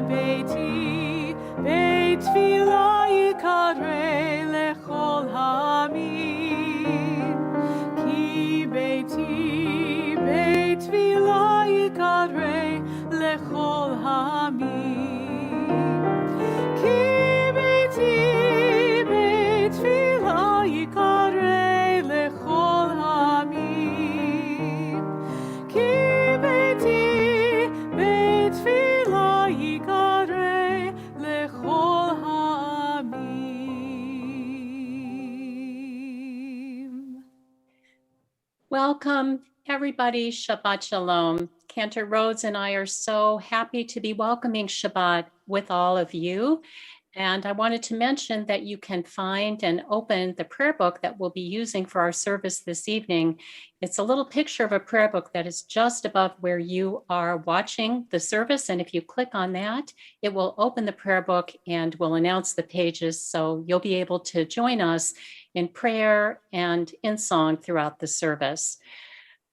ביתי בית תפילה יקרא לכל העמים, כי ביתי בית תפילה יקרא לכל העמים, כי ביתי בית תפילה יקרא לכל העמים, כי ביתי בית תפילה יקרא לכל העמים. Welcome, everybody. Shabbat Shalom. Cantor, Rhodes, and I are so happy to be welcoming Shabbat with all of you. And I wanted to mention that you can find and open the prayer book that we'll be using for our service this evening. It's a little picture of a prayer book that is just above where you are watching the service. And if you click on that, it will open the prayer book and will announce the pages. So you'll be able to join us in prayer and in song throughout the service.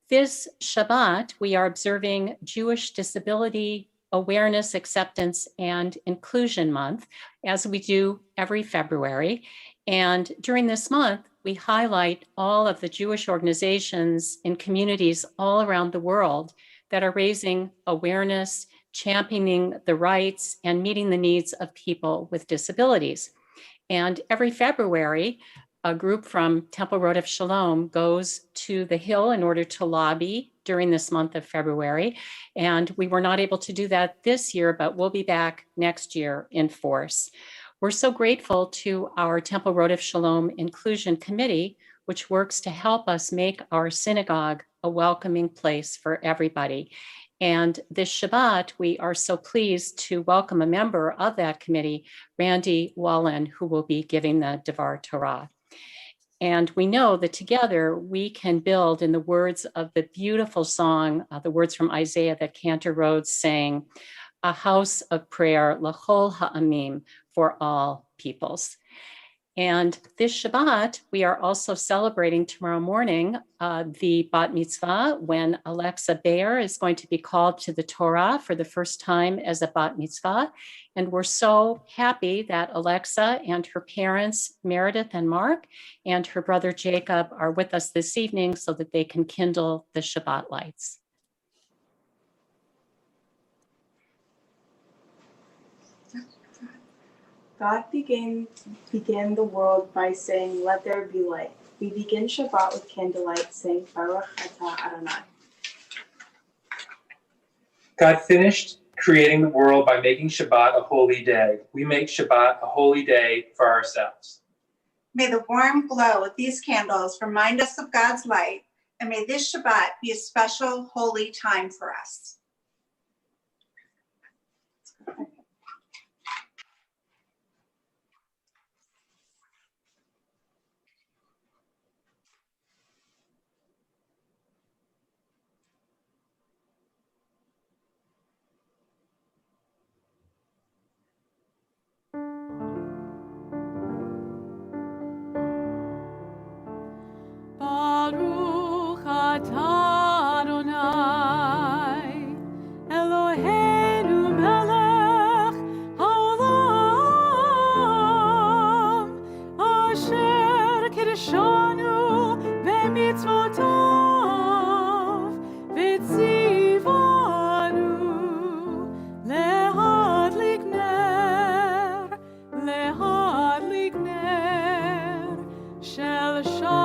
This Shabbat, we are observing Jewish Disability Awareness, Acceptance, and Inclusion Month, as we do every February. And during this month, we highlight all of the Jewish organizations in communities all around the world that are raising awareness, championing the rights, and meeting the needs of people with disabilities. And every February, a group from Temple Road of Shalom goes to the Hill in order to lobby during this month of February. And we were not able to do that this year, but we'll be back next year in force. We're so grateful to our Temple Road of Shalom Inclusion Committee, which works to help us make our synagogue a welcoming place for everybody. And this Shabbat, we are so pleased to welcome a member of that committee, Randy Wallen, who will be giving the Devar Torah. And we know that together we can build, in the words of the beautiful song, the words from Isaiah that Cantor Rhodes sang, a house of prayer, l'chol ha'amim, for all peoples. And this Shabbat, we are also celebrating tomorrow morning the bat mitzvah, when Alexa Bayer is going to be called to the Torah for the first time as a bat mitzvah. And we're so happy that Alexa and her parents, Meredith and Mark, and her brother Jacob are with us this evening so that they can kindle the Shabbat lights. God began the world by saying, "Let there be light." We begin Shabbat with candlelight, saying, "Baruch atah Adonai." God finished creating the world by making Shabbat a holy day. We make Shabbat a holy day for ourselves. May the warm glow of these candles remind us of God's light, and may this Shabbat be a special, holy time for us. Baruch atah Adonai, Eloheinu melech haolam, asher kiddushanu b'mitzvotav, v'tzivanu lehadlik ner shel Shabbat.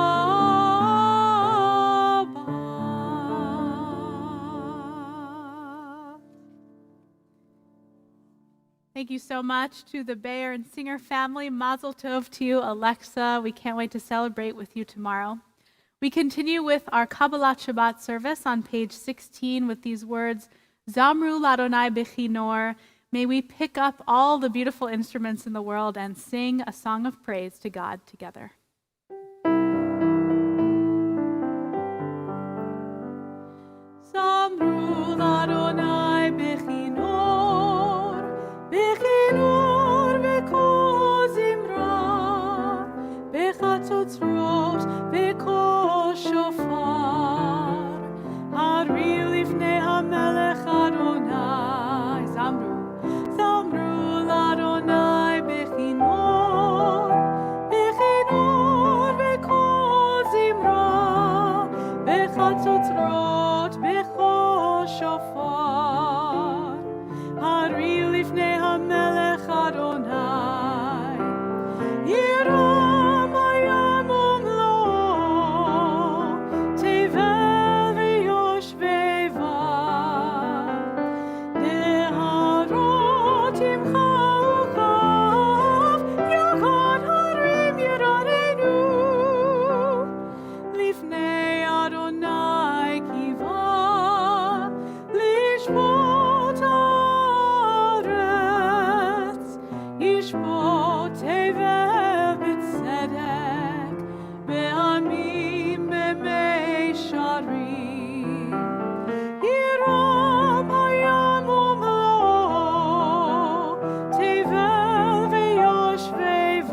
Thank you so much to the Bayer and Singer family. Mazel tov to you, Alexa. We can't wait to celebrate with you tomorrow. We continue with our Kabbalat Shabbat service on page 16 with these words, Zamru l'Adonai b'chinor. May we pick up all the beautiful instruments in the world and sing a song of praise to God together. Zamru l'Adonai b'chinor, b'chinor v'kol zimra, b'chatzotzrot v'kol shofar, hari lifnei hamelech Adonai. Zamru ישפוט תבל בצדק, בעמים במישרים. ירום הים ומלואו, תבל ויושביו.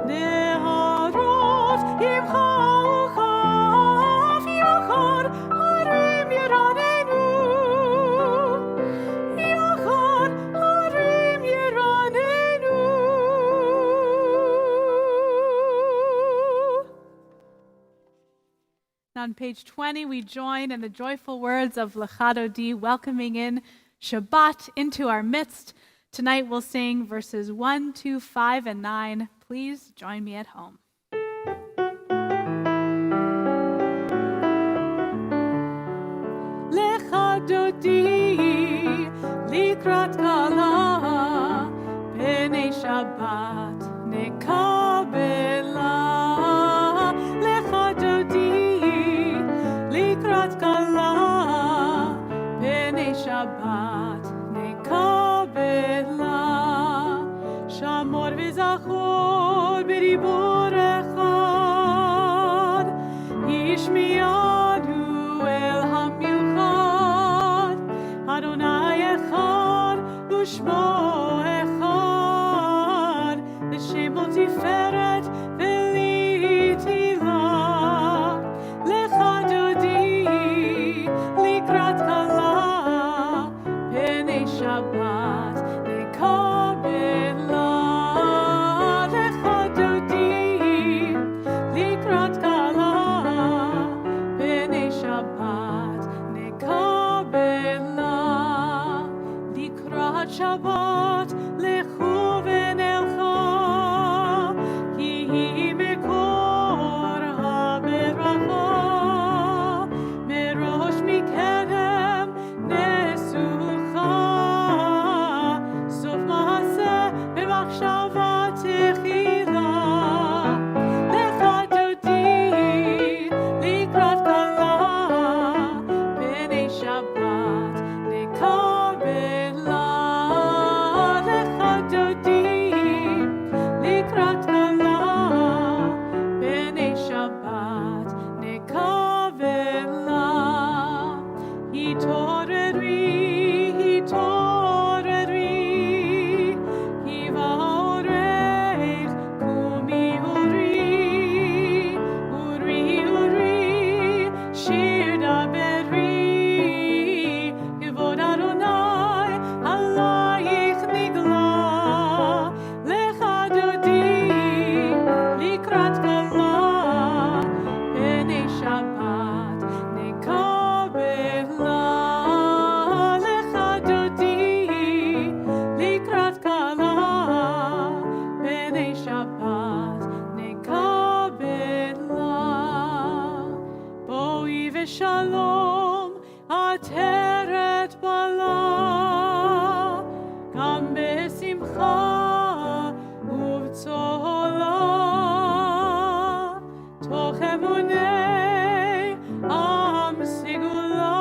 נהרות ימחאו כף יחד, הרים ירננו. יחד הרים ירננו. On page 20, we join in the joyful words of Lechadodi, welcoming in Shabbat into our midst. Tonight we'll sing verses 1, 2, 5, and 9. Please join me at home. Lechadodi, likrat kala, b'nei Shabbat nekabela. Lechadodi, likrat kala, b'nei Shabbat nekabela. Shamor v'zachor b'ribor echad, yishmi'anu el hamiuchad. Adonai echad u'shmo echad, v'shemo tiferet v'litila. Lechadodi, likrat kala, b'nei Shabbat nekabela. Lechadodi, likrat kala, b'nei Shabbat nekabela. Likrat Shabbat lechu v'nelcha, ki hi mekor haberacha. Merosh mikedem nesucha, sof maaseh b'machshava techila. Lechadodi, likrat kala, b'nei Shabbat nekabela. Lechadodi, likrat kala, b'nei Shabbat nekabela. Hitoreri, ki va'orech kumi uri, shir daberi. Kevod Adonai alayich nigla. Lechadodi, likrat kala, b'nei Shabbat nekabela. Lechadodi, likrat kala, b'nei Shabbat nekabela. Boi v'shalom ateret bala, gam besimcha ובצהלה, תוך אמוני עם סגולה.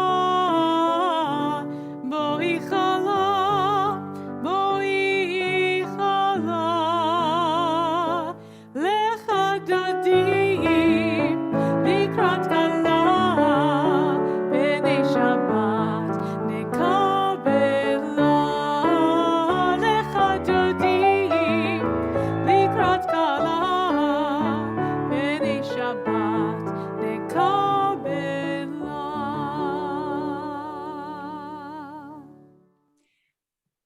בואי חלה, בואי חלה. לחדדי, לקראת כלה, בני שבת נקבלה. לחדדי, לקראת כלה, בני שבת נקבלה.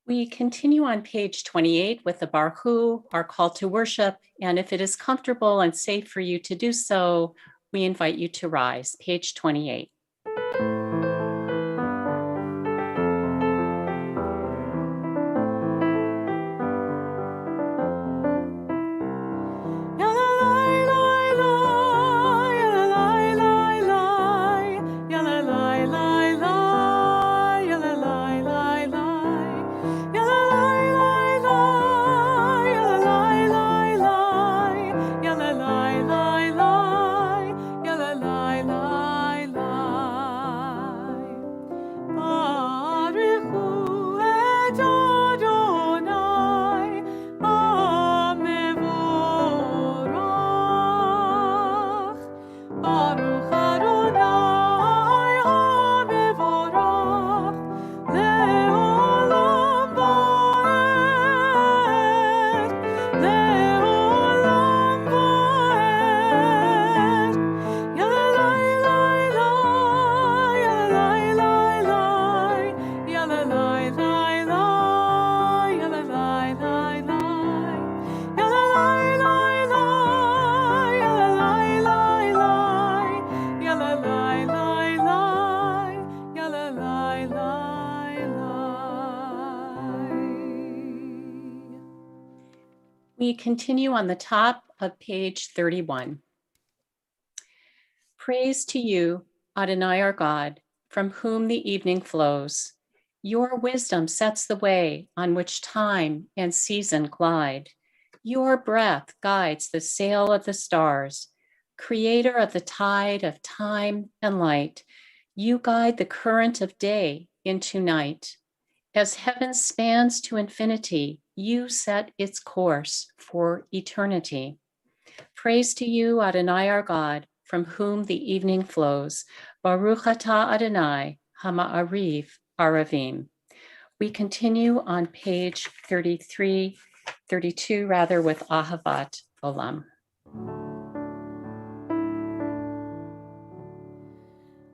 We continue on page 28 with the Baruch, our call to worship, and if it is comfortable and safe for you to do so, we invite you to rise. Page 28. We continue on the top of page 31. Praise to you, Adonai our God, from whom the evening flows. Your wisdom sets the way on which time and season glide. Your breath guides the sail of the stars. Creator of the tide of time and light, you guide the current of day into night. As heaven spans to infinity, you set its course for eternity. Praise to you, Adonai our God, from whom the evening flows. Baruch atah Adonai, hama'ariv aravim. We continue on page 32 with Ahavat Olam.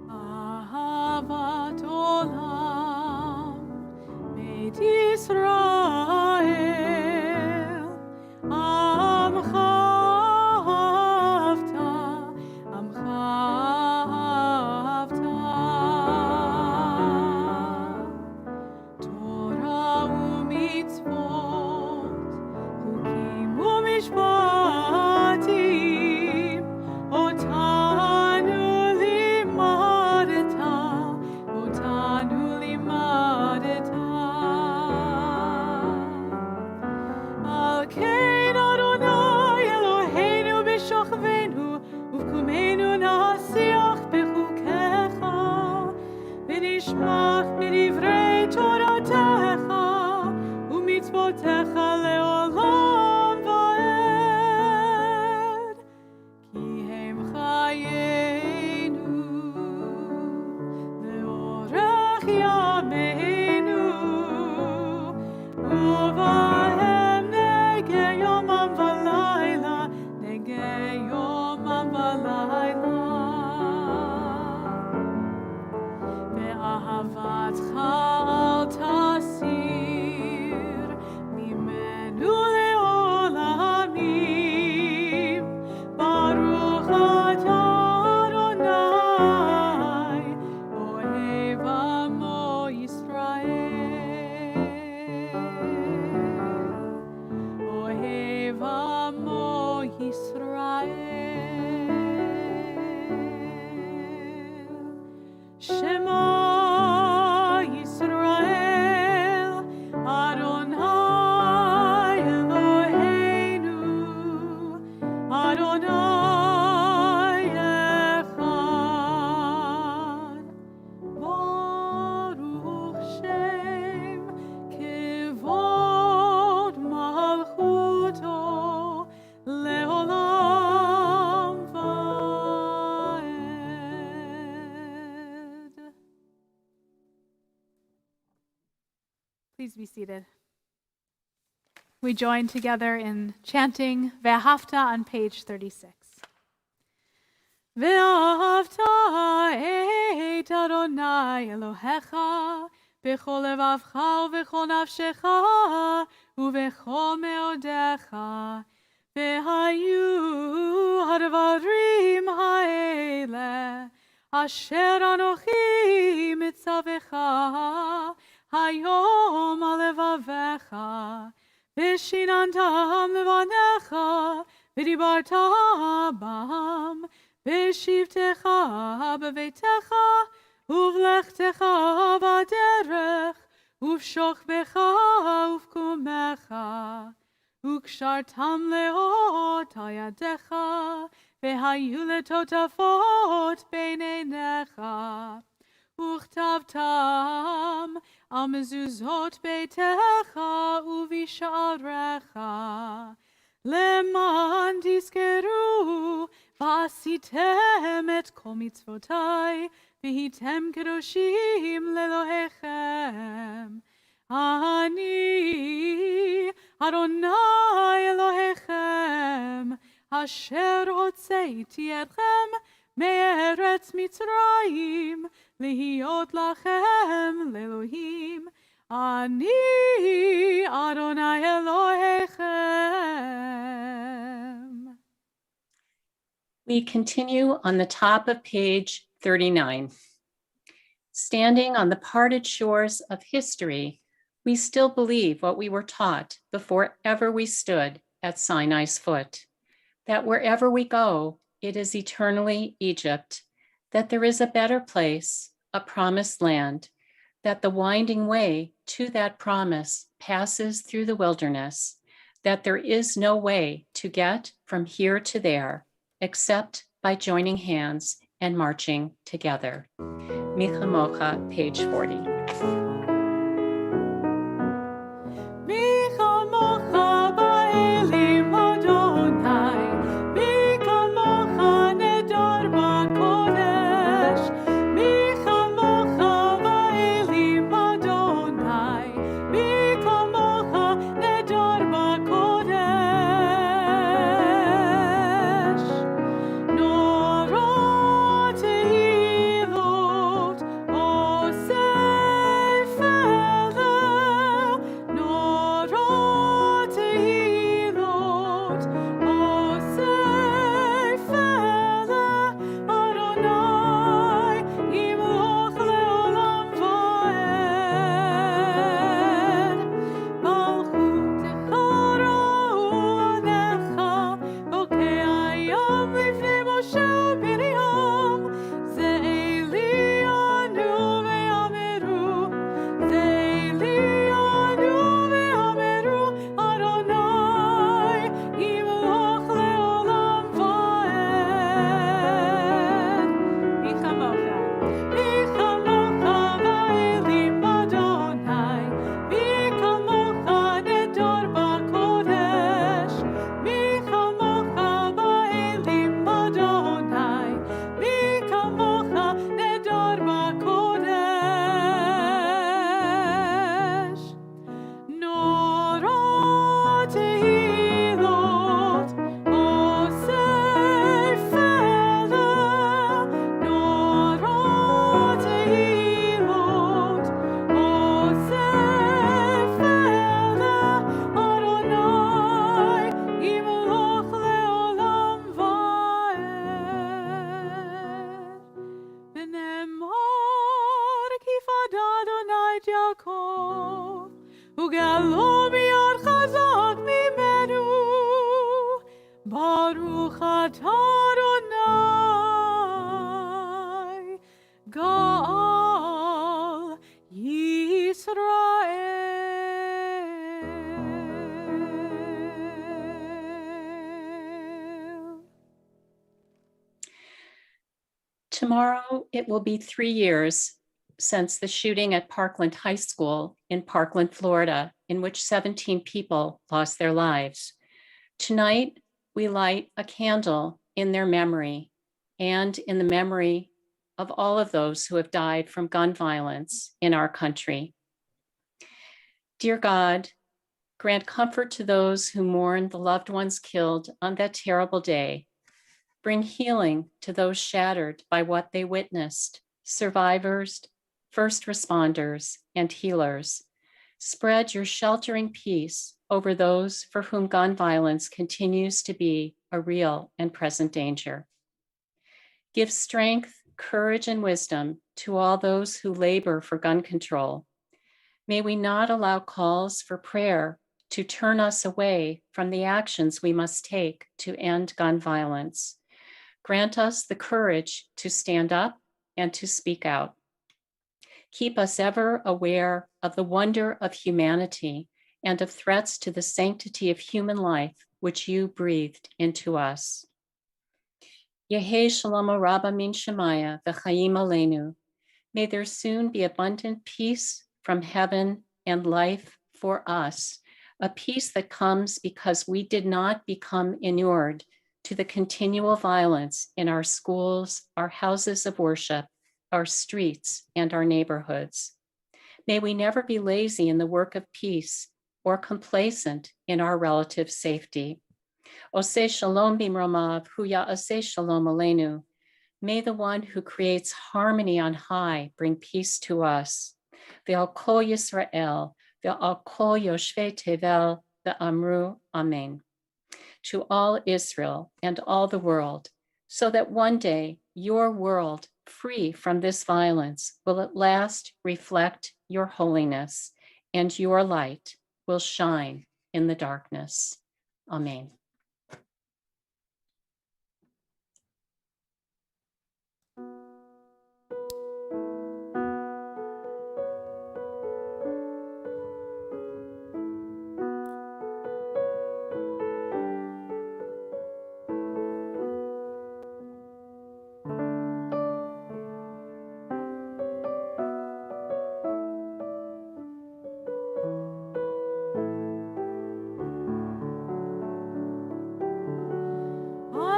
Ahavat olam, Beit Yisrael, Amcha ahavta, Amcha ahavta. Torah u'mitzvot, Chukim u'mishpatim, Otanu limadeta, Otanu limadeta. Al kein Adonai Eloheinu b'shochvenu, Uvkumenu nasiach bechukecha, V'nishmach b'divrei Toratecha, U'mitzvotecha le'olam va'ed. Ki hem chayenu, le'orech yameinu, Uvahem negei yomam v'layla, negei yomam v'layla. Ve'ahavatcha al tasir, mimenu le'olamim. Baruch atah Adonai, ohev amo Yisrael. Ohev amo Yisrael. Shema Yisrael, Adonai Eloheinu, Adonai echad. Baruch Shem kevod malchuto leolam va'ed. Please be seated. We join together in chanting Ve'ahavta on page 36. Ve'ahavta et Adonai Elohecha b'chol levavcha u'b'chol nafshecha u'b'chol me'odecha ve'hayu hadvarim ha'ele asher anochi mitzavecha hayom alevavecha v'shinantam levanecha v'dibarta bam v'shivtecha b'veitecha uvlechtecha b'derech uv'shochbecha uv'kumecha ukshartam leot hayadecha v'hayu letotafot beinenecha וכתבתם על מזוזות ביתך ובשעריך, למען תזכרו ועשיתם את כל מצוותיי, והייתם קדושים לאלוהיכם. אני אדוני אלוהיכם, אשר הוצאתי אתכם מארץ מצרים, להיות לכם לאלוהים. אני אדוני אלוהיכם. We continue on the top of page 39. Standing on the parted shores of history, we still believe what we were taught before ever we stood at Sinai's foot, that wherever we go, it is eternally Egypt, that there is a better place, a promised land, that the winding way to that promise passes through the wilderness, that there is no way to get from here to there except by joining hands and marching together. Micha Mocha, page 40. Tomorrow, it will be 3 years since the shooting at Parkland High School in Parkland, Florida, in which 17 people lost their lives. Tonight, we light a candle in their memory and in the memory of all of those who have died from gun violence in our country. Dear God, grant comfort to those who mourn the loved ones killed on that terrible day. Bring healing to those shattered by what they witnessed, survivors, first responders, and healers. Spread your sheltering peace over those for whom gun violence continues to be a real and present danger. Give strength, courage, and wisdom to all those who labor for gun control. May we not allow calls for prayer to turn us away from the actions we must take to end gun violence. Grant us the courage to stand up and to speak out. Keep us ever aware of the wonder of humanity and of threats to the sanctity of human life, which you breathed into us. Yehei Shalom Rabba min Shemaya v'chaim aleinu. May there soon be abundant peace from heaven and life for us, a peace that comes because we did not become inured to the continual violence in our schools, our houses of worship, our streets, and our neighborhoods. May we never be lazy in the work of peace or complacent in our relative safety. Oseh Shalom bimromav, hu ya'aseh Shalom aleinu. May the one who creates harmony on high bring peace to us. Ve'al kol Yisrael, ve'al kol yoshvei tevel, ve'amru amen. To all Israel and all the world, so that one day your world, free from this violence, will at last reflect your holiness, and your light will shine in the darkness. Amen.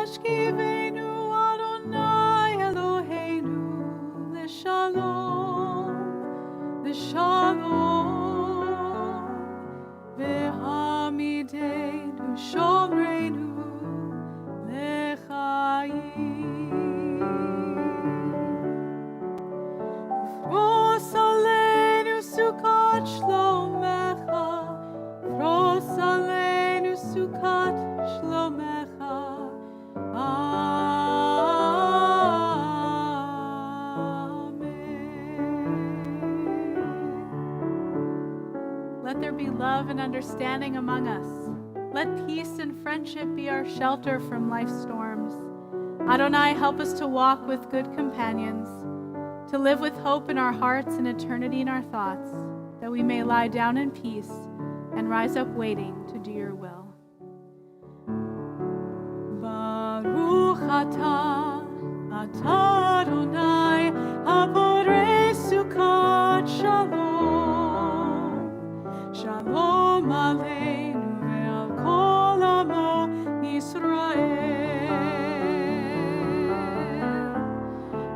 Ashkivenu Adonai Eloheinu L'shalom, L'shalom, V'hamidenu Shomreinu L'chaim. Ufros aleinu Sukkot Shlomecha, Ufros aleinu Sukkot Shlomecha. Let there be love and understanding among us. Let peace and friendship be our shelter from life's storms. Adonai, help us to walk with good companions, to live with hope in our hearts and eternity in our thoughts, that we may lie down in peace and rise up waiting to do your will. Baruch atah Adonai, haborei Sukkot Shalom. Shalom aleinu ve'al kol amo Yisrael.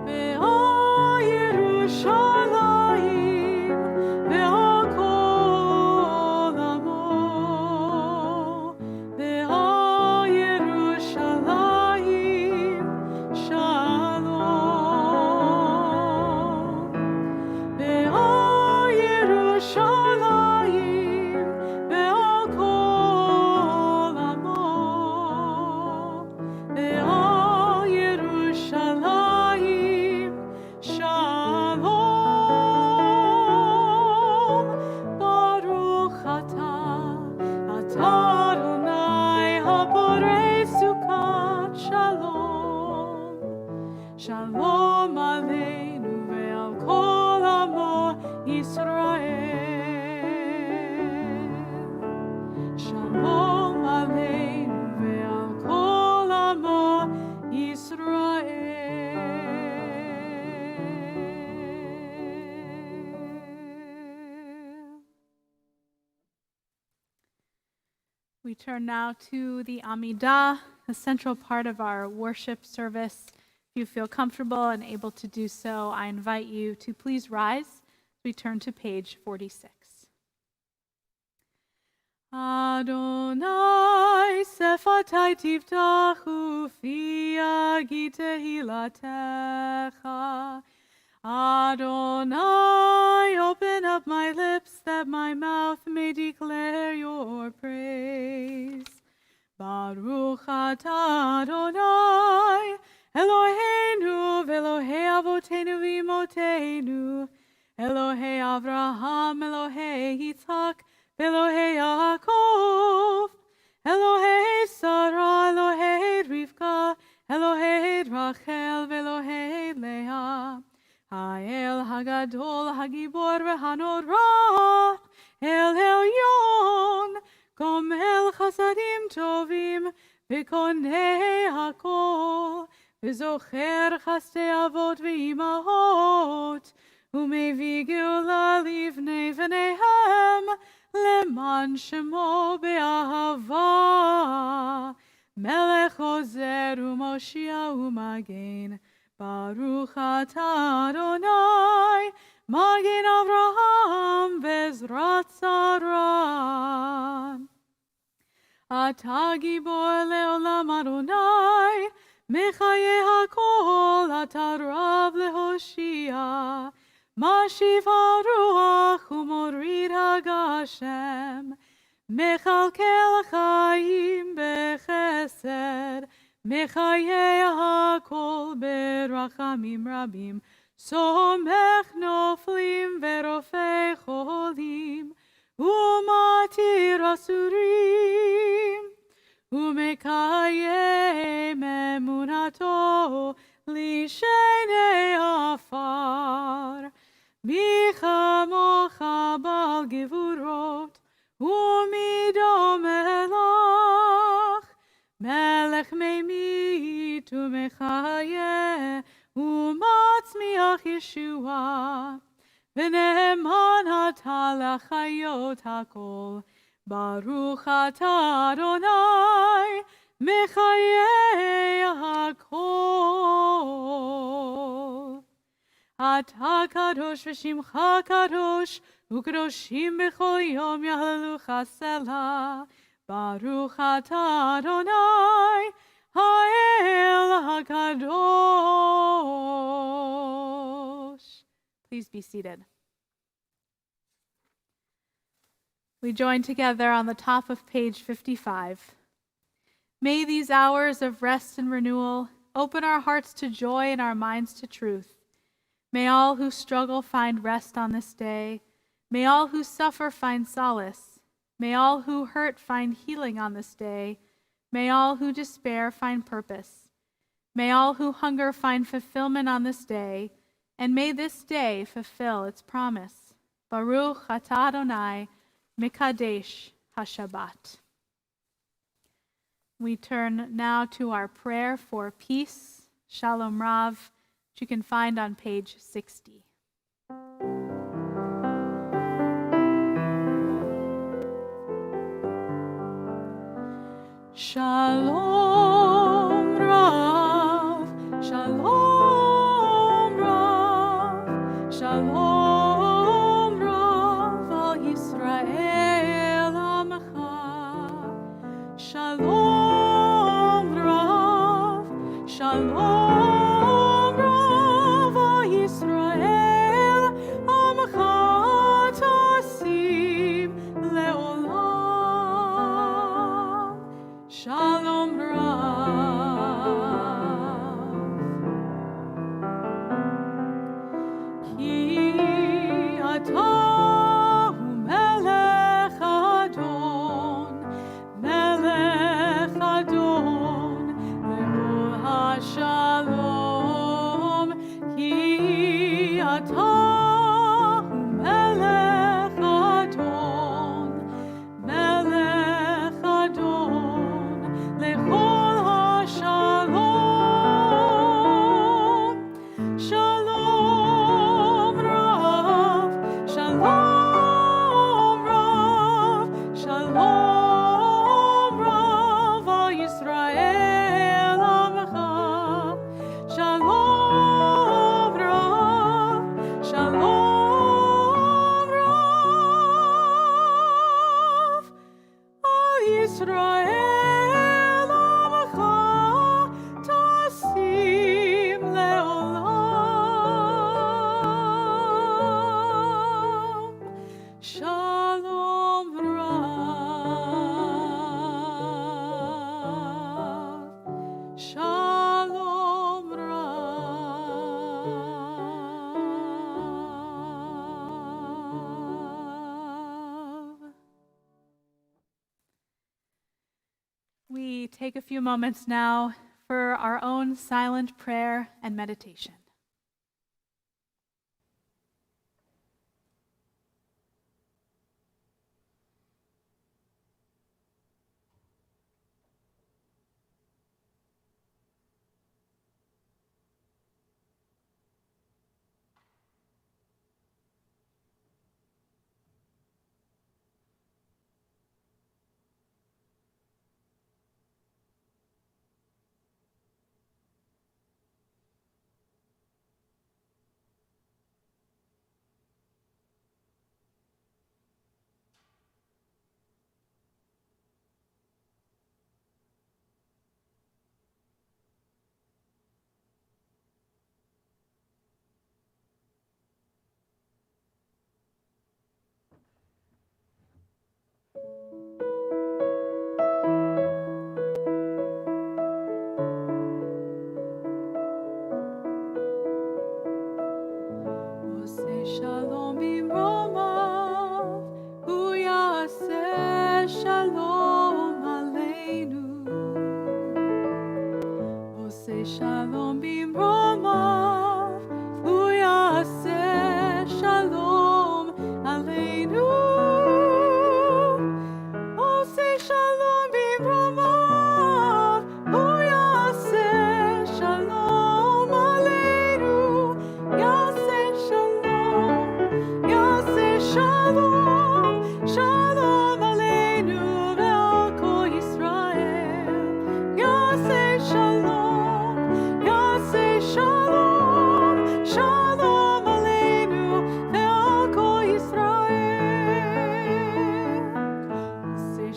Ve'al Yerushalayim ve'al kol amo. Ve'al Yerushalayim shalom. Ve'al Yerushalayim ve'al kol amo. Ve'al Yerushalayim shalom. Baruch atah Adonai haborei Sukkot shalom. Shalom aleinu ve'al kol amo Yisrael. Shalom aleinu ve'al kol amo Yisrael. We turn now to the Amidah, a central part of our worship service. If you feel comfortable and able to do so, I invite you to please rise as we turn to page 46. Adonai sefatai tiftachu fi yagi tehilatecha. Adonai, open up my lips that my mouth may declare your praise. Baruch atah Adonai, Eloheinu v'Elohei avotenu v'imotenu, Elohei Avraham, Elohei Yitzhak, v'Elohei Yaakov, Elohei Sarah, Elohei Rivka, Elohei Rachel, v'Elohei Leah, Ha'el Hagadol, Hagibor v'Hanora, El Elyon, Gomel Chasadim Tovim, v'Konei Hakol, v'Zocher Chastei Avot v'Imahot, Umevii Geula livnei v'neihem, Leman Shemo be'ahava, Melech Ozer u'Moshia u'Magen, Baruch atah Adonai, Magen Avraham v'Ezrat Sarah. Atah gibor le'olam Adonai, Mechaye hakol, atah rav lehoshia, Mashiv haruach u'morid hagashem, Mechalkel chaim bechesed, Mechaye hakol berachamim rabim, Somech noflim ve'rofei cholim, Umatir asurim. ומקיים אמונתו לשני עפר. מי כמוך בעל גבורות ומידו מלך, מלך ממית ומחיה ומצמיח ישועה, ונאמן אתה לחיות הכל. ברוך אתה אדוני מחיי הכל. אתה קדוש ושמך קדוש, וקדושים בכל יום יהללוך סלה. ברוך אתה אדוני האל הקדוש. Please be seated. We join together on the top of page 55. May these hours of rest and renewal open our hearts to joy and our minds to truth. May all who struggle find rest on this day. May all who suffer find solace. May all who hurt find healing on this day. May all who despair find purpose. May all who hunger find fulfillment on this day. And may this day fulfill its promise. Baruch atah Adonai Mikadesh HaShabbat. We turn now to our prayer for peace, Shalom Rav, which you can find on page 60. Shalom Rav, Shalom Rav, Shalom Rav al Yisrael Amcha. Shalom Rav, Shalom Rav al Yisrael Amcha tasim leolam. Shalom Rav. Ki atah hu melech adon, melech adon, le'ol hashalom. Ki atah hu melech adon, melech adon, le'ol hashalom. Shalom Rav, Shalom Rav, Shalom Rav al Yisrael Amcha. Shalom Rav, Shalom Rav al Yisrael Amcha tasim leolam. Shalom Rav, Shalom Rav. We take a few moments now for our own silent prayer and meditation.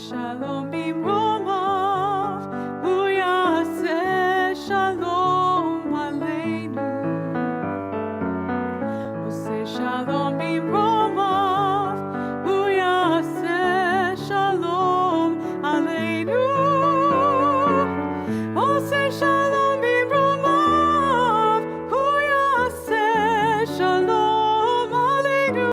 Shalom bimromav, hu yaseh shalom aleinu. Oseh shalom bimromav, hu yaseh shalom aleinu. Oseh shalom bimromav, hu yaseh shalom aleinu.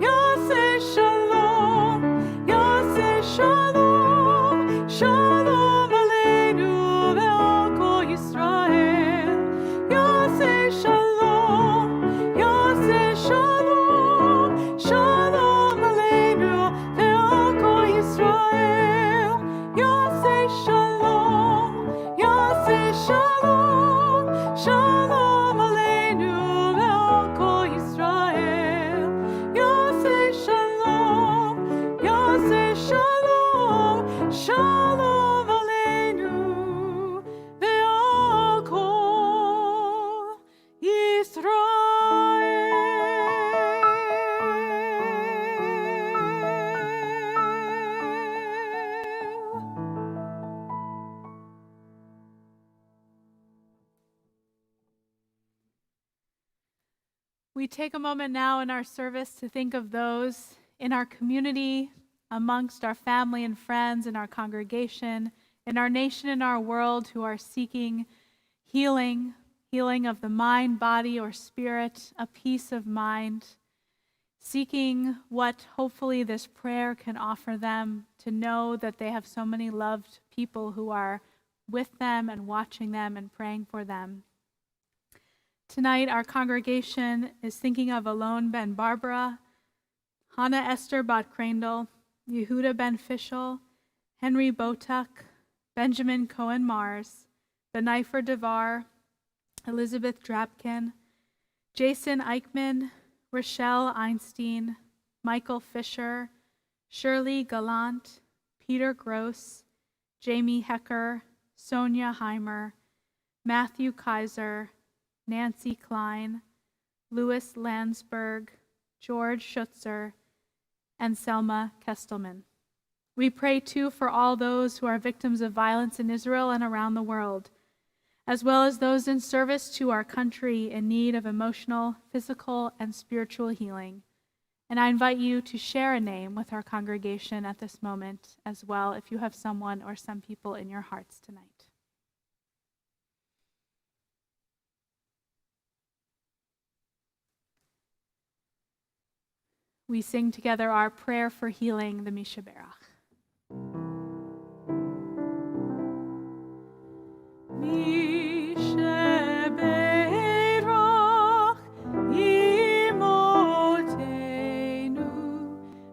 Yaseh shalom, yaseh shalom, shalom aleinu ve'al kol Yisrael. Yaseh shalom, yaseh shalom, shalom aleinu ve'al kol Yisrael. Yaseh shalom, yaseh shalom, shalom aleinu ve'al kol Yisrael. Yaseh shalom, yaseh shalom, shalom aleinu ve'al kol Yisrael. We take a moment now in our service to think of those in our community, amongst our family and friends, in our congregation, in our nation, in our world, who are seeking healing of the mind, body, or spirit, a peace of mind, seeking what hopefully this prayer can offer them, to know that they have so many loved people who are with them and watching them and praying for them. Tonight, our congregation is thinking of Alon ben Barbara, Hannah Esther Bat Crandall, Yehuda ben Fischel, Henry Botuk, Benjamin Cohen Mars, Benaifer Devar, Elizabeth Drapkin, Jason Eichmann, Rochelle Einstein, Michael Fisher, Shirley Gallant, Peter Gross, Jamie Hecker, Sonia Heimer, Matthew Kaiser, Nancy Klein, Louis Landsberg, George Schutzer, and Selma Kestelman. We pray too for all those who are victims of violence in Israel and around the world, as well as those in service to our country in need of emotional, physical, and spiritual healing. And I invite you to share a name with our congregation at this moment as well, if you have someone or some people in your hearts tonight. We sing together our prayer for healing, the Mishaberach. Mishaberach imotenu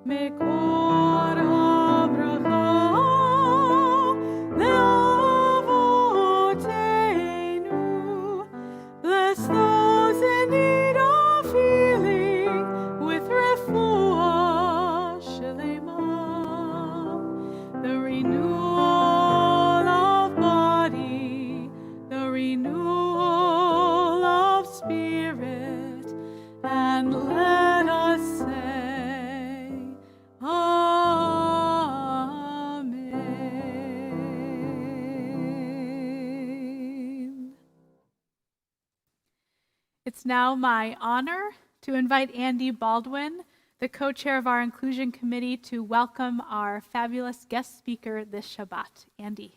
mekor habracha leavotenu. Bless those in need of healing with refuah shelema, the renewal of body, the renewal of spirit, and let us say, Amen. It's now my honor to invite Andy Baldwin, the co-chair of our Inclusion Committee, to welcome our fabulous guest speaker this Shabbat. Andy.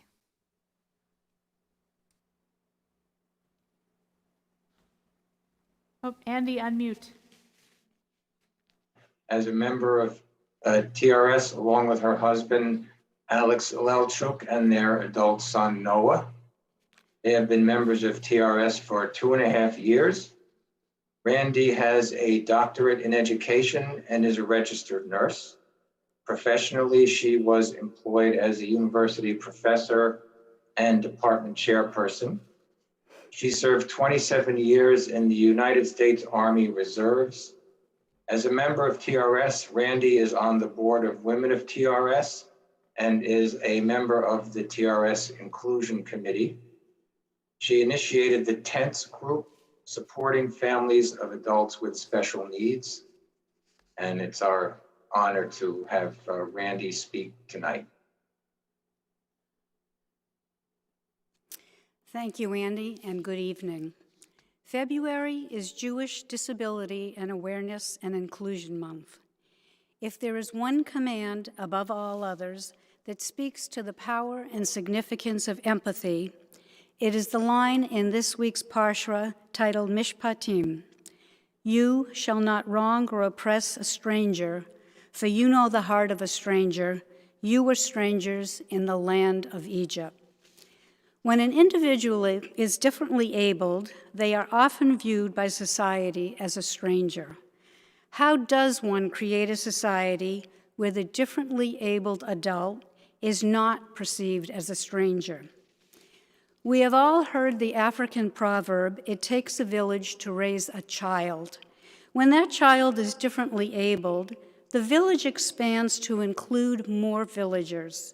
Oh, Andy, unmute. As a member of TRS, along with her husband, Alex Lelchuk, and their adult son, Noah. They have been members of TRS for 2.5 years. Randy has a doctorate in education and is a registered nurse. Professionally, she was employed as a university professor and department chairperson. She served 27 years in the United States Army Reserves. As a member of TRS, Randy is on the board of Women of TRS and is a member of the TRS Inclusion Committee. She initiated the TENS group, supporting families of adults with special needs. And it's our honor to have Randy speak tonight. Thank you, Andy, and good evening. February is Jewish Disability and Awareness and Inclusion Month. If there is one command above all others that speaks to the power and significance of empathy, it is the line in this week's Parsha titled Mishpatim. You shall not wrong or oppress a stranger, for you know the heart of a stranger. You were strangers in the land of Egypt. When an individual is differently abled, they are often viewed by society as a stranger. How does one create a society where the differently abled adult is not perceived as a stranger? We have all heard the African proverb, "It takes a village to raise a child." When that child is differently abled, the village expands to include more villagers.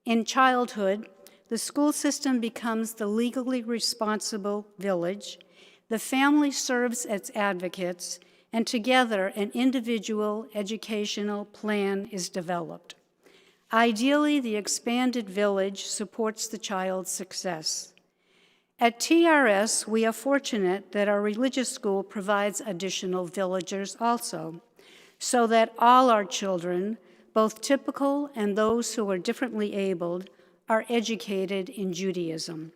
In childhood, the school system becomes the legally responsible village. The family serves as advocates, and together an individual educational plan is developed. Ideally, the expanded village supports the child's success. At TRS, we are fortunate that our religious school provides additional villagers also, so that all our children, both typical and those who are differently abled, are educated in Judaism.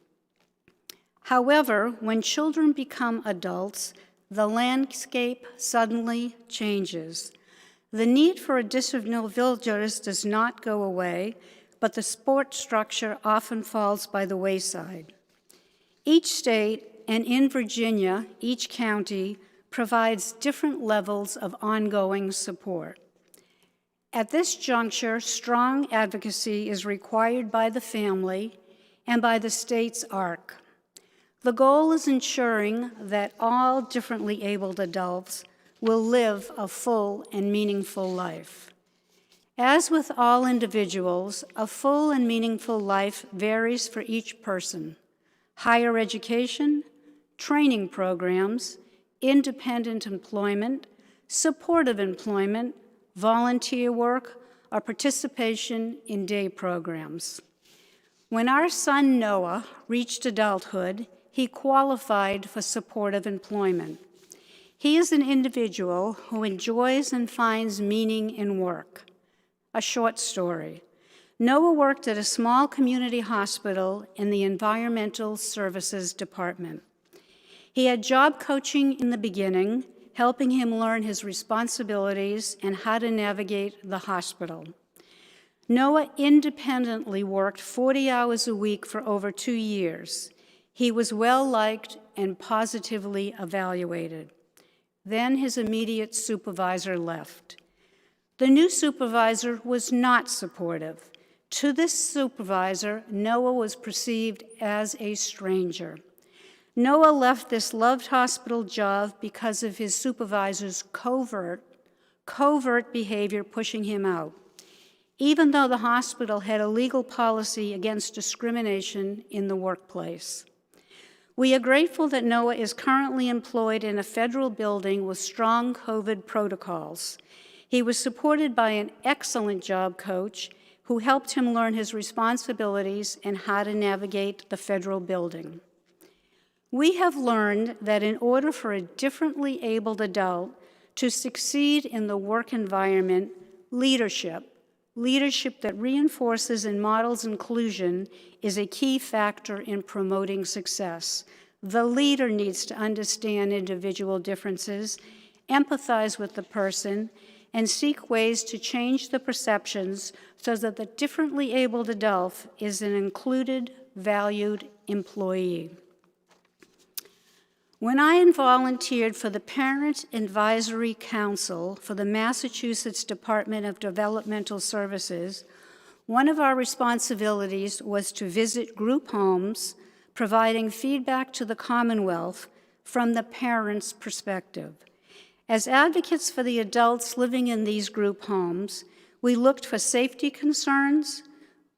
However, when children become adults, the landscape suddenly changes. The need for additional villagers does not go away, but the support structure often falls by the wayside. Each state, and in Virginia, each county, provides different levels of ongoing support. At this juncture, strong advocacy is required by the family and by the state's ARC. The goal is ensuring that all differently abled adults will live a full and meaningful life. As with all individuals, a full and meaningful life varies for each person. Higher education, training programs, independent employment, supportive employment, volunteer work, or participation in day programs. When our son Noah reached adulthood, he qualified for supportive employment. He is an individual who enjoys and finds meaning in work. A short story. Noah worked at a small community hospital in the Environmental Services Department. He had job coaching in the beginning, helping him learn his responsibilities and how to navigate the hospital. Noah independently worked 40 hours a week for over 2 years. He was well-liked and positively evaluated. Then his immediate supervisor left. The new supervisor was not supportive. To this supervisor, Noah was perceived as a stranger. Noah left this loved hospital job because of his supervisor's covert behavior pushing him out, even though the hospital had a legal policy against discrimination in the workplace. We are grateful that Noah is currently employed in a federal building with strong COVID protocols. He was supported by an excellent job coach who helped him learn his responsibilities and how to navigate the federal building. We have learned that in order for a differently abled adult to succeed in the work environment, leadership that reinforces and models inclusion is a key factor in promoting success. The leader needs to understand individual differences, empathize with the person, and seek ways to change the perceptions so that the differently abled adult is an included, valued employee. When I volunteered for the Parent Advisory Council for the Massachusetts Department of Developmental Services, one of our responsibilities was to visit group homes, providing feedback to the Commonwealth from the parents' perspective. As advocates for the adults living in these group homes, we looked for safety concerns.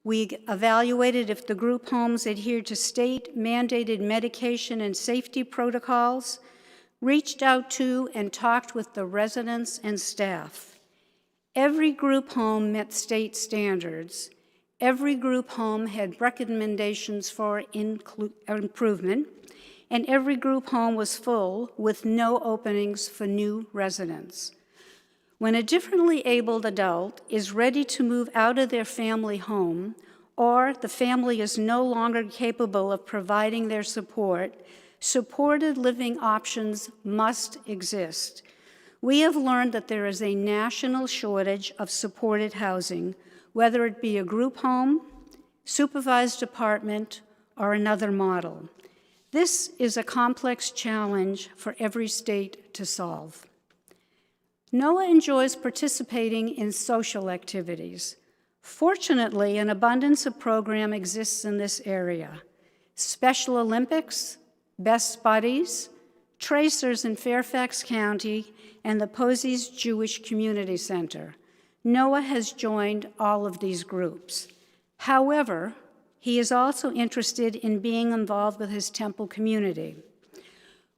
We evaluated if the group homes adhered to state-mandated medication and safety protocols, reached out to and talked with the residents and staff. Every group home met state standards. Every group home had recommendations for improvement, and every group home was full with no openings for new residents. When a differently abled adult is ready to move out of their family home, or the family is no longer capable of providing their support, supported living options must exist. We have learned that there is a national shortage of supported housing, whether it be a group home, supervised apartment, or another model. This is a complex challenge for every state to solve. Noah enjoys participating in social activities. Fortunately, an abundance of program exists in this area. Special Olympics, Best Buddies, Tracers in Fairfax County, and the Posies Jewish Community Center. Noah has joined all of these groups. However, he is also interested in being involved with his temple community.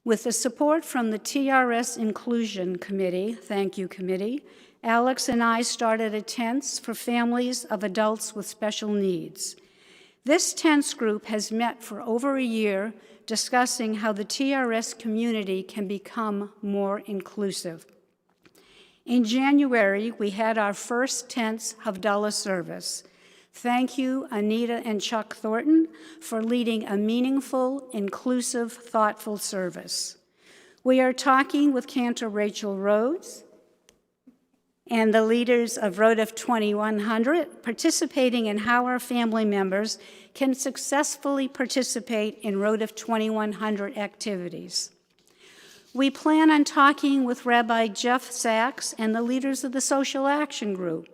With the support from the TRS Inclusion Committee, thank you committee, Alex and I started a tents for families of adults with special needs. This tents group has met for over a year discussing how the TRS community can become more inclusive. In January, we had our first tents Havdalah service. Thank you, Anita and Chuck Thornton, for leading a meaningful, inclusive, thoughtful service. We are talking with Cantor Rachel Rhodes and the leaders of Rhodes 2100, participating in how our family members can successfully participate in Rhodes 2100 activities. We plan on talking with Rabbi Jeff Sachs and the leaders of the Social Action Group,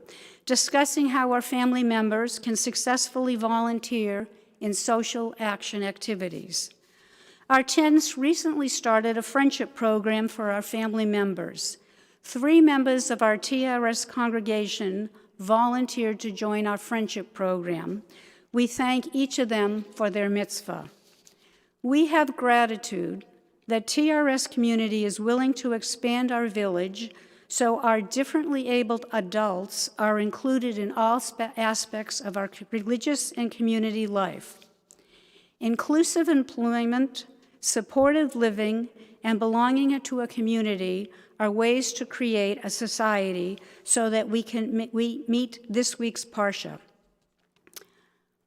discussing how our family members can successfully volunteer in social action activities. Our tents recently started a friendship program for our family members. 3 members of our TRS congregation volunteered to join our friendship program. We thank each of them for their mitzvah. We have gratitude that TRS community is willing to expand our village so our differently abled adults are included in all aspects of our religious and community life. Inclusive employment, supportive living, and belonging to a community are ways to create a society so that we meet this week's Parsha.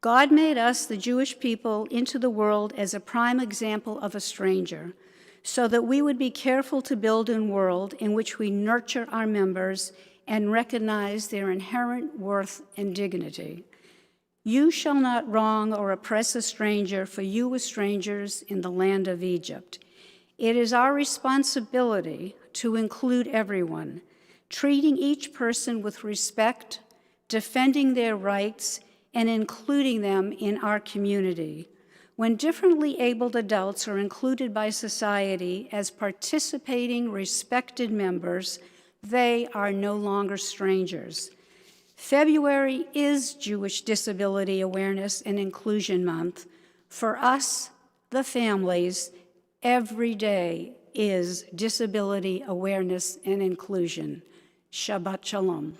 God made us, the Jewish people, into the world as a prime example of a stranger, so that we would be careful to build a world in which we nurture our members and recognize their inherent worth and dignity. You shall not wrong or oppress a stranger, for you were strangers in the land of Egypt. It is our responsibility to include everyone, treating each person with respect, defending their rights, and including them in our community. When differently abled adults are included by society as participating, respected members, they are no longer strangers. February is Jewish Disability Awareness and Inclusion Month. For us, the families, every day is Disability Awareness and Inclusion. Shabbat Shalom.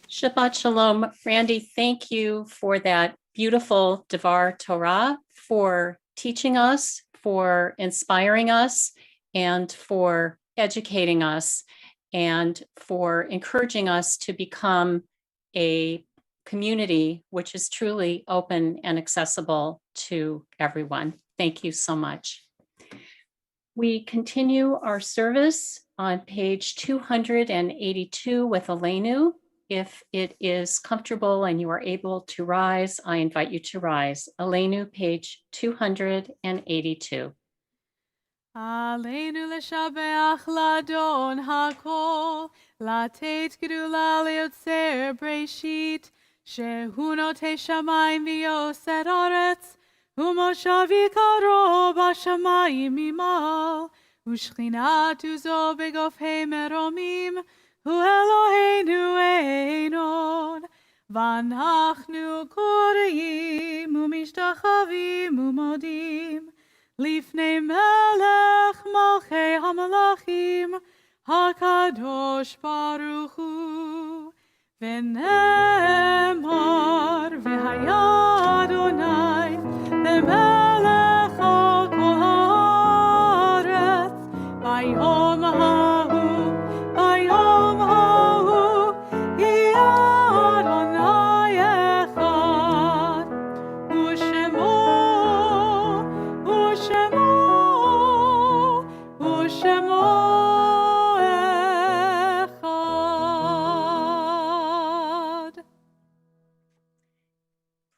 Shabbat Shalom. Randy, thank you for that beautiful Devar Torah, for teaching us, for inspiring us, and for educating us, and for encouraging us to become a community which is truly open and accessible to everyone. Thank you so much. We continue our service on page 282 with Elenu. If it is comfortable and you are able to rise, I invite you to rise. Elenu, page 282. Aleinu leshabeach ladon hakol, latet gedula leotzer breshit, shehu notei shamayim v'yoser aretz, umoshav yikaro b'shamayim imal, ushchinat uzo begofhei meromim, hu Eloheinu einon, v'anachnu koreim umishtachavim umodim, Lifnei melech malchei hamalachim, HaKadosh Baruch Hu, V'nemar v'haya Adonai lemelech al kol haaretz, Bayom hahu yeh Adonai echad, U'shemo echad.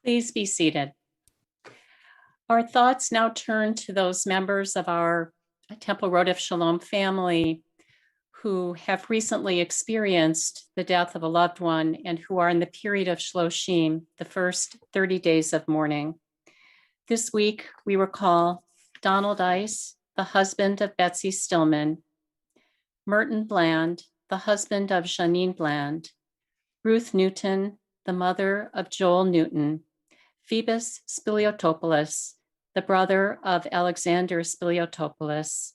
Please be seated. Our thoughts now turn to those members of our Temple Road of Shalom family who have recently experienced the death of a loved one and who are in the period of Shloshim, the first 30 days of mourning. This week, we recall Donald Ice, the husband of Betsy Stillman, Merton Bland, the husband of Janine Bland, Ruth Newton, the mother of Joel Newton, Phoebus Spiliotopoulos, the brother of Alexander Spiliotopoulos,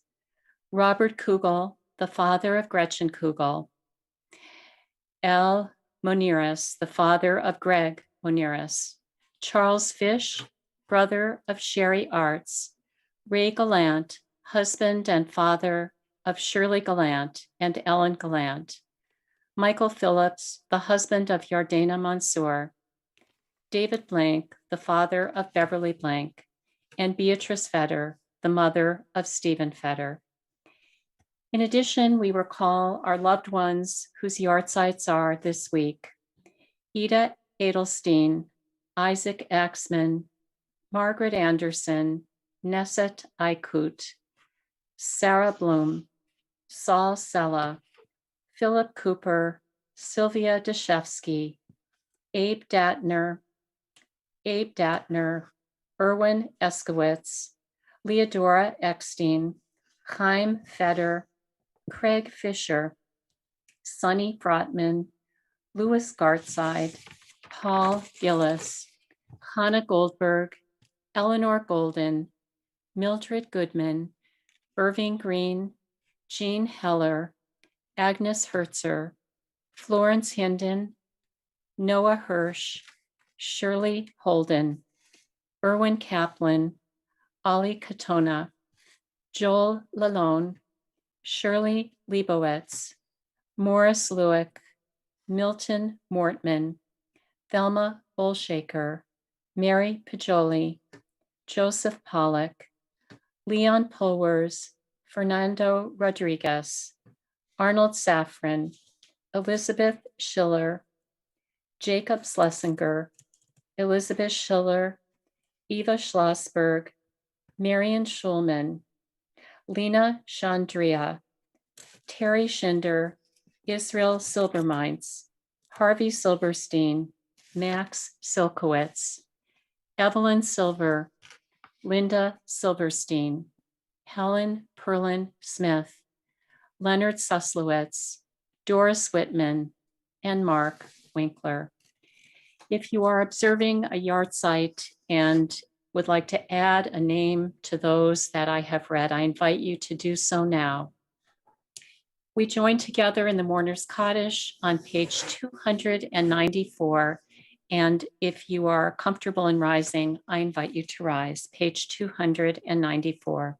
Robert Kugel, the father of Gretchen Kugel, Al Moniris, the father of Greg Moniris, Charles Fish, brother of Sherry Arts, Ray Gallant, husband and father of Shirley Gallant and Ellen Gallant, Michael Phillips, the husband of Yardena Mansour, David Blank, the father of Beverly Blank, and Beatrice Fetter, the mother of Stephen Fetter. In addition, we recall our loved ones whose yahrzeits are this week: Ida Edelstein, Isaac Axman, Margaret Anderson, Nesset Aikut, Sarah Bloom, Saul Sella, Philip Cooper, Sylvia Deshevsky, Abe Datner, Erwin Eskowitz, Leodora Eckstein, Chaim Feder, Craig Fisher, Sonny Brotman, Louis Gartside, Paul Gillis, Hannah Goldberg, Eleanor Golden, Mildred Goodman, Irving Green, Jean Heller, Agnes Hertzer, Florence Hinden, Noah Hirsch, Shirley Holden, Erwin Kaplan, Ali Katona, Joel Lalone, Shirley Leibowitz, Morris Lewick, Milton Mortman, Thelma Bolshaker, Mary Pajoli, Joseph Pollock, Leon Pulwers, Fernando Rodriguez, Arnold Safran, Elizabeth Schiller, Jacob Schlesinger, Elizabeth Schiller, Eva Schlossberg, Marion Schulman, Lena Chandria, Terry Schinder, Israel Silbermeins, Harvey Silberstein, Max Silkowitz, Evelyn Silver, Linda Silverstein, Helen Perlin Smith, Leonard Suslowitz, Doris Whitman, and Mark Winkler. If you are observing a yahrzeit and would like to add a name to those that I have read, I invite you to do so now. We join together in the Mourner's Kaddish on page 294. And if you are comfortable in rising, I invite you to rise. Page 294.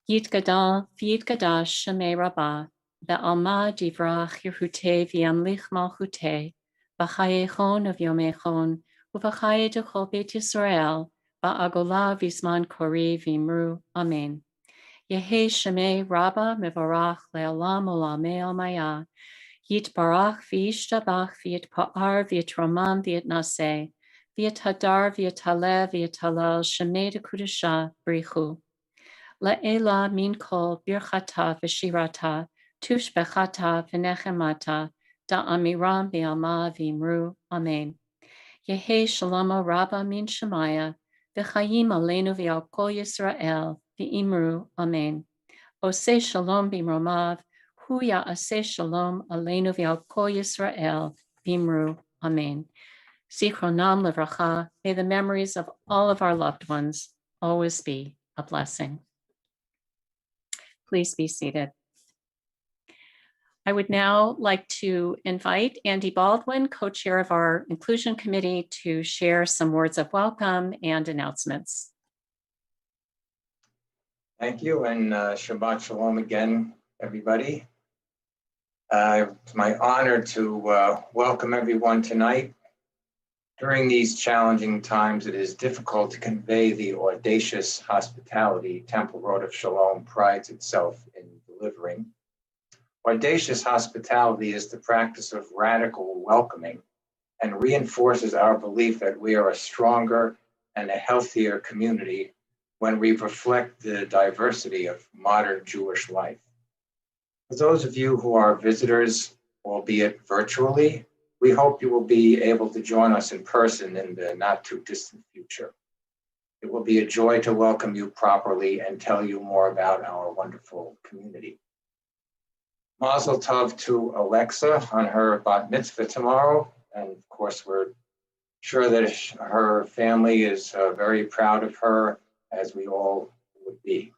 Yitgadal v'yitgadash shemei Rabbah, be'alma divrach Yehute v'yamlich malchute, b'chayechon of yomechon, u'v'chaye dechol Beit Yisrael, ba'agola v'zman kori v'imru. Amen. Yehi shemei Rabbah mevarach le'olam olamei almaya, Yitbarach v'yishtabach v'yitpa'ar v'yitromam v'yitnaseh, v'yithadar v'yitaleh v'yitalel shemei dekudesha brichu. La'ela min kol birchata v'shirata, tushbechata v'nechemata, da'amiram v'alma v'imru. Amen. Yehi shalom Rabbah min shemaya, v'chayim aleinu v'al kol Yisrael, v'imru. Amen. Oseh shalom b'mromav, hu ya'aseh shalom aleinu v'al kol Yisrael, v'imru. Amen. Zichronam levracha, may the memories of all of our loved ones always be a blessing. Please be seated. I would now like to invite Andy Baldwin, co-chair of our Inclusion Committee, to share some words of welcome and announcements. Thank you, and Shabbat Shalom again, everybody. It's my honor to welcome everyone tonight. During these challenging times, it is difficult to convey the audacious hospitality Temple Road of Shalom prides itself in delivering. Audacious hospitality is the practice of radical welcoming and reinforces our belief that we are a stronger and a healthier community when we reflect the diversity of modern Jewish life. For those of you who are visitors, albeit virtually, we hope you will be able to join us in person in the not too distant future. It will be a joy to welcome you properly and tell you more about our wonderful community. Mazel tov to Alexa on her bat mitzvah tomorrow. And of course, we're sure that her family is very proud of her, as we all would be.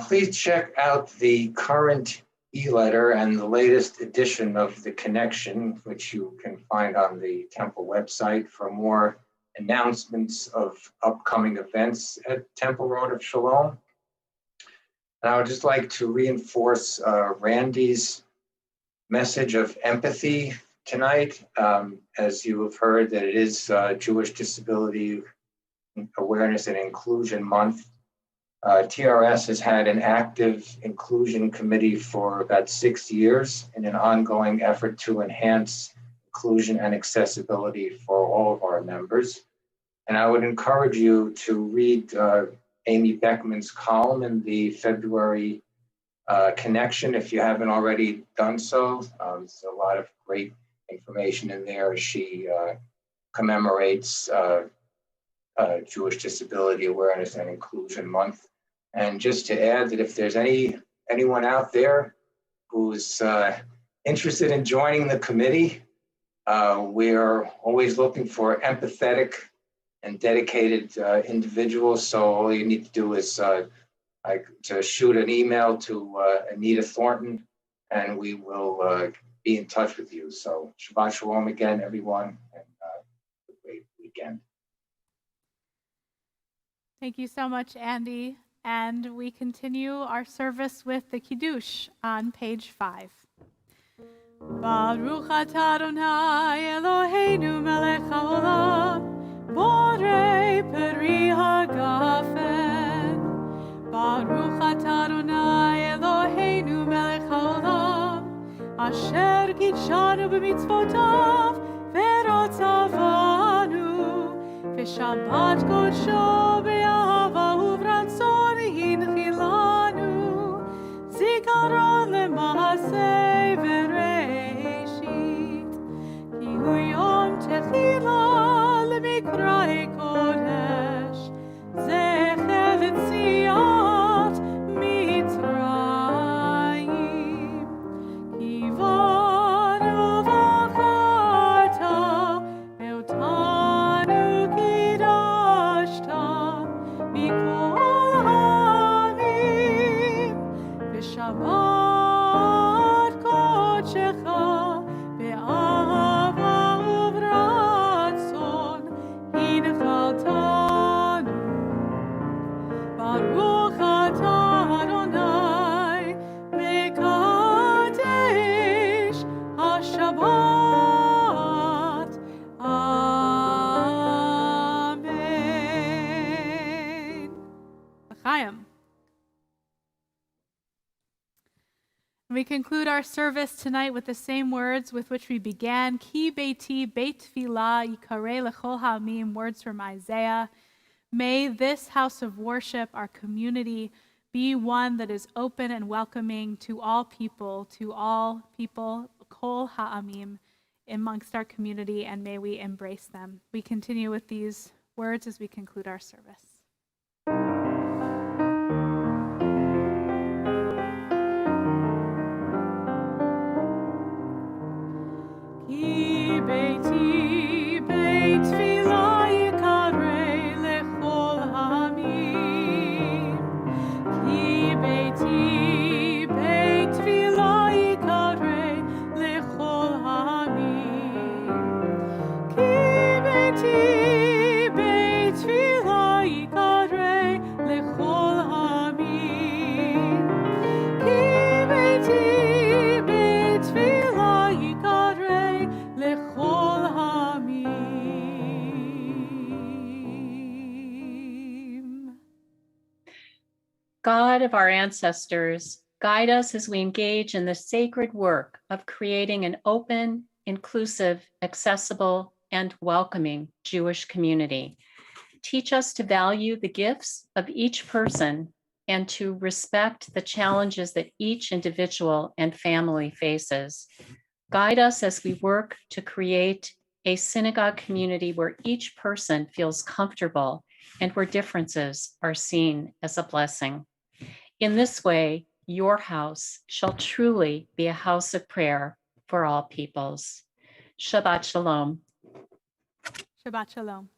Please check out the current e-letter and the latest edition of The Connection, which you can find on the Temple website for more announcements of upcoming events at Temple Road of Shalom. And I would just like to reinforce Randy's message of empathy tonight. As you have heard, that it is Jewish Disability Awareness and Inclusion Month. TRS has had an active inclusion committee for about 6 years in an ongoing effort to enhance inclusion and accessibility for all of our members. And I would encourage you to read Amy Beckman's column in the February Connection if you haven't already done so. There's a lot of great information in there as she commemorates Jewish Disability Awareness and Inclusion Month. And just to add that if there's anyone out there who's interested in joining the committee, we're always looking for empathetic and dedicated individuals. So all you need to do is to shoot an email to Anita Thornton, and we will be in touch with you. So Shabbat Shalom again, everyone, and a great weekend. Thank you so much, Andy. And we continue our service with the Kiddush on page 5. Baruch atah Adonai Eloheinu melech haolam, borei peri hagafen. Baruch atah Adonai Eloheinu melech haolam, asher kidshanu b'mitzvotav verotzavanu, v'shabbat kodsho b'yahava u'v'ratzon hinchilanu, zikaron lema'aseh v'reishit, ki hu yom techila l'mikra'ei kodesh, zecher l'tziat Mitzrayim, ki vanu v'chata ve'otanu kidashta mikol ha'amim, v'shabbat kodshecha be'ahava u'v'ratzon hinchaltanu. Baruch atah Adonai mekadesh haShabbat. Amen. L'chaim. We conclude our service tonight with the same words with which we began. Ki beiti beit tefillah yikarei lechol ha'amim, words from Isaiah. May this house of worship, our community, be one that is open and welcoming to all people, kol ha'amim, amongst our community, and may we embrace them. We continue with these words as we conclude our service. Ki beiti beit tefillah yikarei lechol ha'amim. Ki beiti beit tefillah God of our ancestors, guide us as we engage in the sacred work of creating an open, inclusive, accessible, and welcoming Jewish community. Teach us to value the gifts of each person and to respect the challenges that each individual and family faces. Guide us as we work to create a synagogue community where each person feels comfortable and where differences are seen as a blessing. In this way, your house shall truly be a house of prayer for all peoples. Shabbat Shalom. Shabbat Shalom.